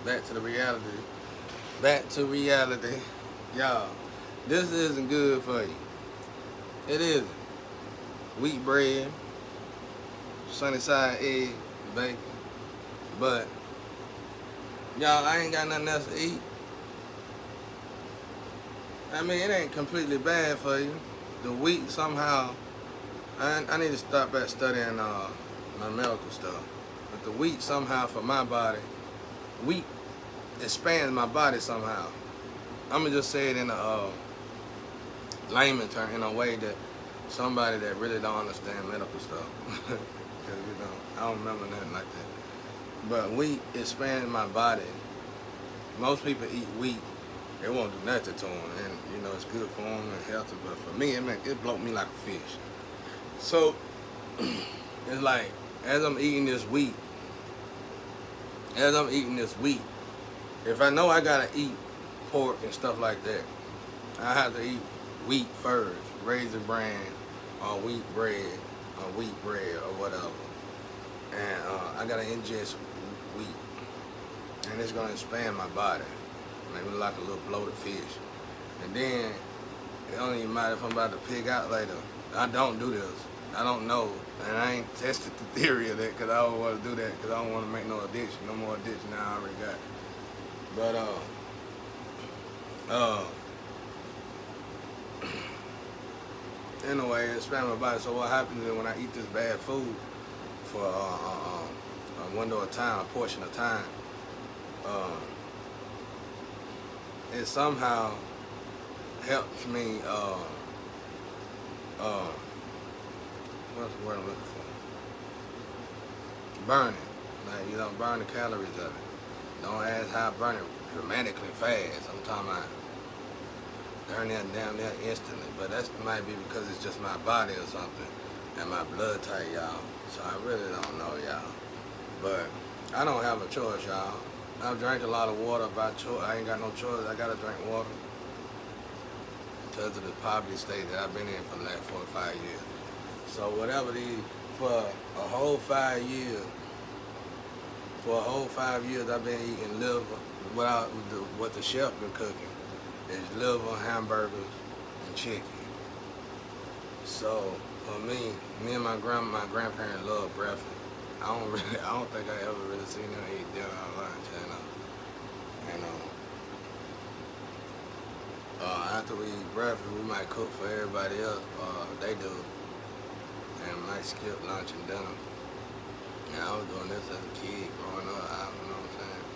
back to the reality. Back to reality. Y'all, this isn't good for you. It isn't. Wheat bread, sunny side egg, bacon. But, y'all, I ain't got nothing else to eat. I mean, it ain't completely bad for you. The wheat somehow, I need to start back studying my medical stuff. But the wheat somehow for my body, wheat expands my body somehow. I'm gonna just say it in a layman term, in a way that somebody that really don't understand medical stuff, because I don't remember nothing like that. But wheat expands my body. Most people eat wheat, it won't do nothing to them, and it's good for them and healthy. But for me, it bloat me like a fish. So it's like as I'm eating this wheat, if I know I gotta eat pork and stuff like that, I have to eat wheat first, raisin bran, or wheat bread, or whatever. And I gotta ingest wheat, and it's gonna expand my body, make me like a little bloated fish. And then it don't even matter if I'm about to pig out later. I don't do this. I don't know, and I ain't tested the theory of that because I don't want to do that because I don't want to make no addiction, no more addiction than I already got. But anyway, expand my body. So what happens is when I eat this bad food for a window of time, a portion of time, it somehow helps me. What's the word I'm looking for? Burn it. Like, burn the calories of it. Don't ask how I burn it dramatically fast. I'm talking about burn that down there instantly. But that might be because it's just my body or something and my blood type, y'all. So I really don't know, y'all. But I don't have a choice, y'all. I've drank a lot of water by choice. I ain't got no choice. I gotta drink water because of the poverty state that I've been in for the last 4 or 5 years. So whatever for a whole 5 years, I've been eating liver without what the chef been cooking. It's liver, hamburgers, and chicken. So for me and my grandparents love breakfast. I don't think I ever really seen them eat dinner or lunch, after we eat breakfast, we might cook for everybody else, they do, and might skip lunch and dinner. And I was doing this as a kid growing up, you know what I'm saying?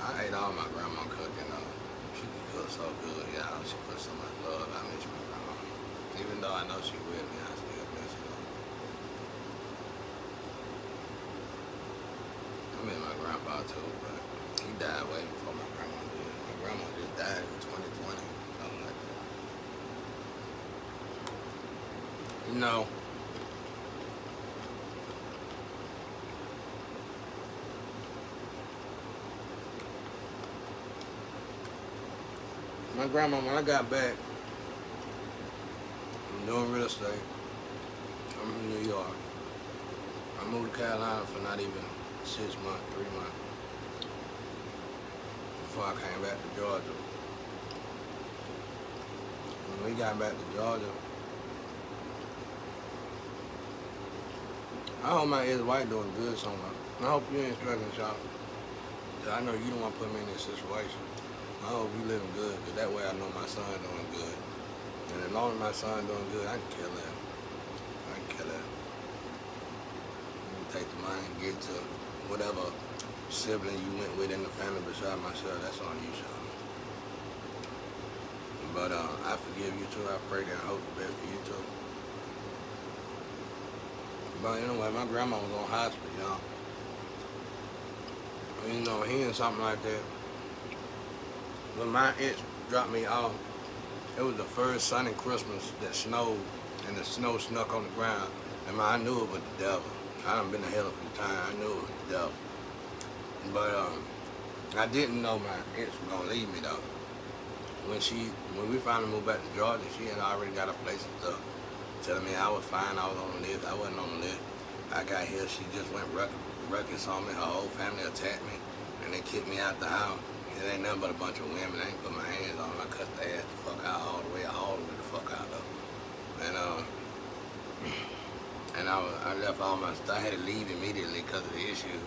I ate all my grandma cooking, though. She could cook so good, y'all. She put so much love. I miss my grandma. Even though I know she with me, I still miss her. I miss my grandpa too, but he died way before my grandma did. My grandma just died in 2020, something like that. My grandma, when I got back from doing real estate, I'm from New York. I moved to Carolina for not even 6 months, 3 months, before I came back to Georgia. When we got back to Georgia, I hope my ex-wife doing good somewhere. I hope you ain't struggling, y'all. I know you don't want to put me in this situation. I hope you living good, because that way I know my son doing good. And as long as my son doing good, I can kill him. You can take the money and get to whatever sibling you went with in the family beside myself. That's on you, Sean. But I forgive you too. I pray that I hope the best for you too. But anyway, my grandma was on hospice, y'all. Hearing something like that. When my ex dropped me off, it was the first sunny Christmas that snowed, and the snow snuck on the ground. And I knew it was the devil. I done been to hell a few times. I knew it was the devil. But I didn't know my ex was gonna leave me though. When we finally moved back to Georgia, she had already got a place and stuff, telling me I was fine. I was on the list. I wasn't on the list. I got here. She just went ruckus on me. Her whole family attacked me, and they kicked me out the house. It ain't nothing but a bunch of women. I ain't put my hands on them. I cut their ass the fuck out all the way the fuck out though. And I left all my stuff. I had to leave immediately because of the issue.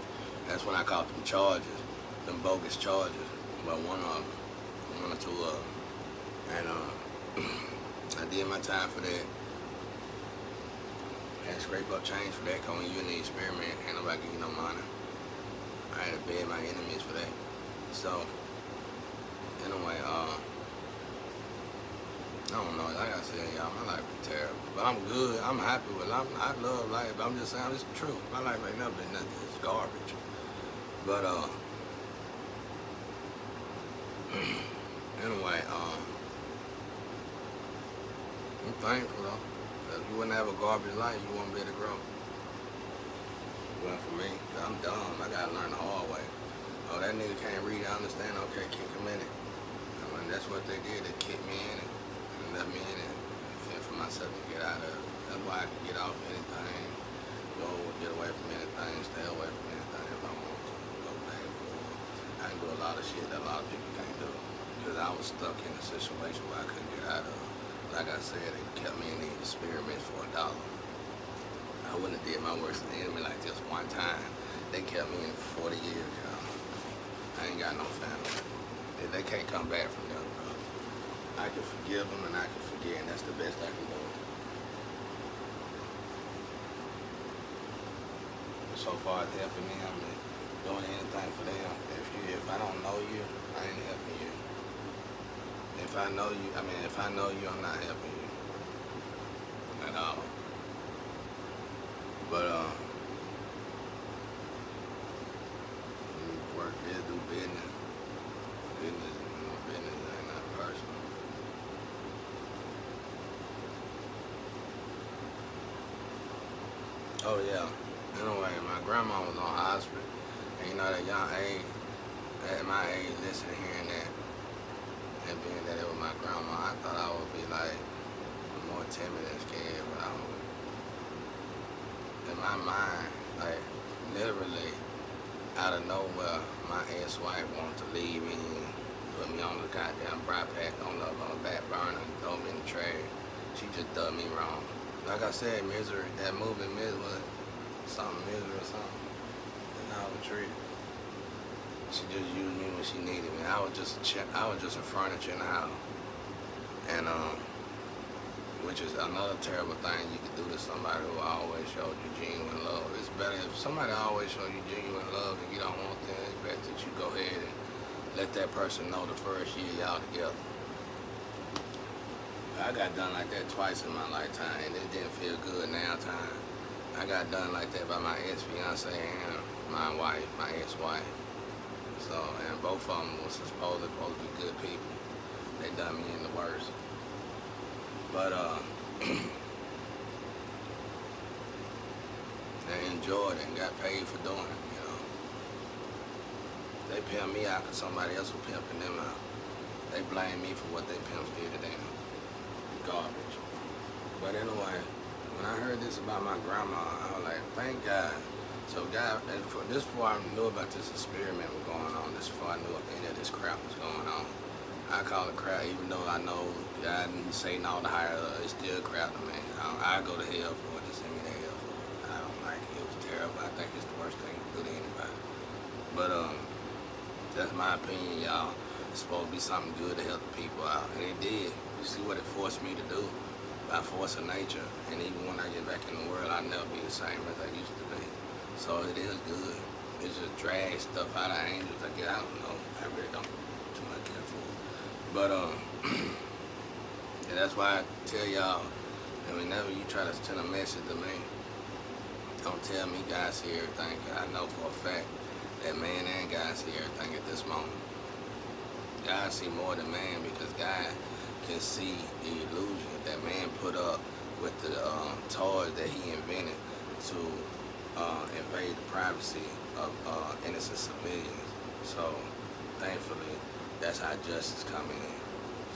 That's when I caught them charges, them bogus charges. But one or two of them. And I did my time for that. I had to scrape up change for that, because when you in the experiment, ain't nobody give you no money. I had to beg my enemies for that. So, anyway, I don't know, like I said, y'all, my life is terrible. But I'm good, I'm happy with life. I love life, but I'm just saying, it's true. My life ain't never been nothing, it's garbage. But, anyway, I'm thankful though. If you wouldn't have a garbage life, you wouldn't be able to grow. Well, for me, I'm dumb. I gotta learn the hard way. Oh, that nigga can't read, I understand. Okay, kick him in it. I mean, that's what they did. They kicked me in it and left me in it and fend for myself to get out of it. That's why I can get off anything, get away from anything, stay away from anything if I want to. Go back and forth. I can do a lot of shit that a lot of people can't do. Because I was stuck in a situation where I couldn't get out of. Like I said, they kept me in these experiments for $1. I wouldn't have did my worst enemy like this one time. They kept me in 40 years, y'all. I ain't got no family. They can't come back from them, bro. I can forgive them and I can forget, and that's the best I can do. So far as helping them and doing anything for them, if I don't know you, I ain't helping you. If I know you, I'm not helping you at all. But work there, do business. Business ain't not personal. Oh yeah. Anyway, my grandma was on hospital, and you know that young age, at my age, listening, hearing that. And being that it was my grandma, I thought I would be like more timid and scared, but I was, in my mind, like literally out of nowhere, my ex-wife wanted to leave me and put me on the goddamn Grape on the back burner and throw me in the trash. She just done me wrong. Like I said, Misery, that movie Misery was something, Misery or something. That's how I was treated. She just used me when she needed me. I was just a furniture in the house, and which is another terrible thing you could do to somebody who always showed you genuine love. It's better if somebody always shows you genuine love and you don't want them. It's better that you go ahead and let that person know the first year y'all together. I got done like that twice in my lifetime, and it didn't feel good now time. I got done like that by my ex-fiance and my wife, my ex-wife. So, and both of them was supposed to be good people. They done me in the worst. But, they enjoyed it and got paid for doing it, you know. They pimp me out because somebody else was pimping them out. They blame me for what they pimps did to them. Garbage. But anyway, when I heard this about my grandma, I was like, thank God. So God, this before I knew about this experiment was going on, this before I knew any of this crap was going on. I call it crap, even though I know God and Satan all the higher, it's still crap to me. I go to hell for it, just send me to hell for it. I don't like it, it was terrible. I think it's the worst thing to do to anybody. But that's my opinion, y'all. It's supposed to be something good to help the people out, and it did. You see what it forced me to do by force of nature, and even when I get back in the world, I'll never be the same as I used to be. So it is good. It just drags stuff out of angels. I don't know. I really don't too much careful. But yeah, that's why I tell y'all that whenever you try to send a message to me, don't tell me God see everything. I know for a fact that man and God see everything at this moment. God see more than man, because God can see the illusion that man put up with the toys that he invented to invade the privacy of innocent civilians. So thankfully, that's how justice come in.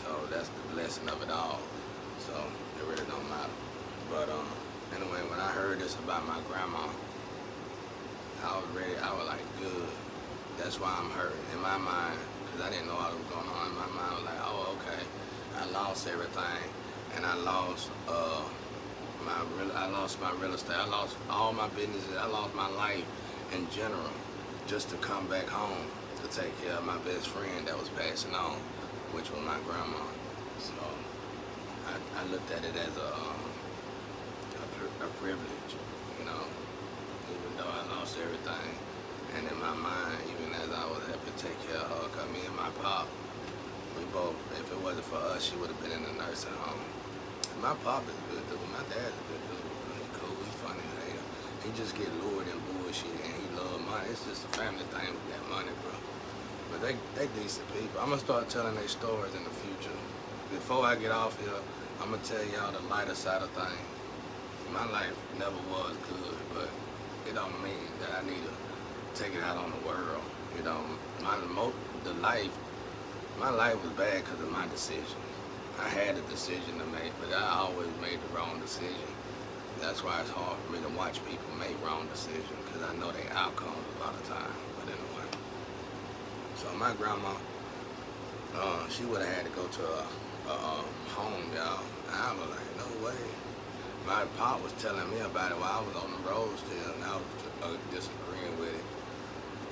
So that's the blessing of it all. So it really don't matter. But anyway, when I heard this about my grandma, I was ready. I was like, good. That's why I'm hurting in my mind, because I didn't know what was going on. In my mind, I was like, oh, okay. I lost everything, and I lost I lost my real estate. I lost all my businesses. I lost my life in general, just to come back home to take care of my best friend that was passing on, which was my grandma. So I looked at it as a privilege, you know, even though I lost everything. And in my mind, even as I was having to take care of her, because me and my pop, we both, if it wasn't for us, she would have been in a nursing home. My pop is a good dude. My dad's a good dude. He's cool. He's funny as hell. He just get lured in bullshit, and he love money. It's just a family thing with that money, bro. But they decent people. I'm going to start telling their stories in the future. Before I get off here, I'm going to tell y'all the lighter side of things. My life never was good, but it don't mean that I need to take it out on the world. You know, my life was bad because of my decisions. I had a decision to make, but I always made the wrong decision. That's why it's hard for me to watch people make wrong decisions, because I know their outcomes a lot of time. But anyway, so my grandma, she would have had to go to a home, y'all. I was like, no way. My pop was telling me about it while I was on the road still, and I was disagreeing with it.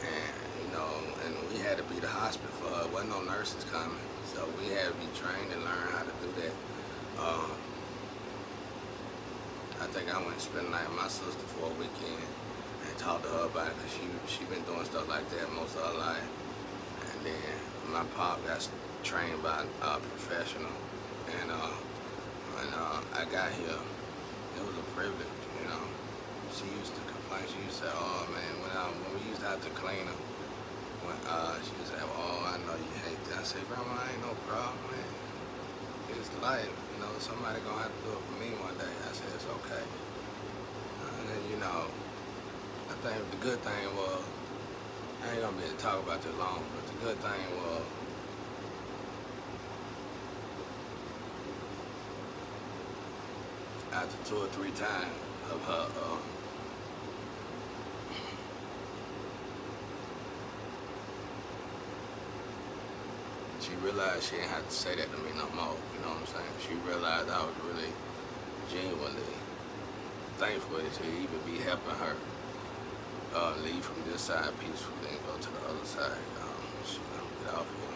And, you know, and we had to be the hospital for her. There wasn't no nurses coming. So we had to be trained and learn how to do that. I think I went and spent the night with my sister for a weekend and talked to her about it, because she been doing stuff like that most of her life. And then my pop got trained by a professional. And when I got here, it was a privilege, you know. She used to complain. She used to say, oh man, when we used to have to clean her, she would say, oh, I know you hate that. I said, Grandma, ain't no problem, man. It's life, you know. Somebody gonna have to do it for me one day. I said, it's okay. And then, you know, I think the good thing was, I ain't gonna be able to talk about this long, but the good thing was, after 2 or 3 times of her she realized she didn't have to say that to me no more, you know what I'm saying? She realized I was really genuinely thankful to even be helping her leave from this side peacefully and go to the other side. Get off here.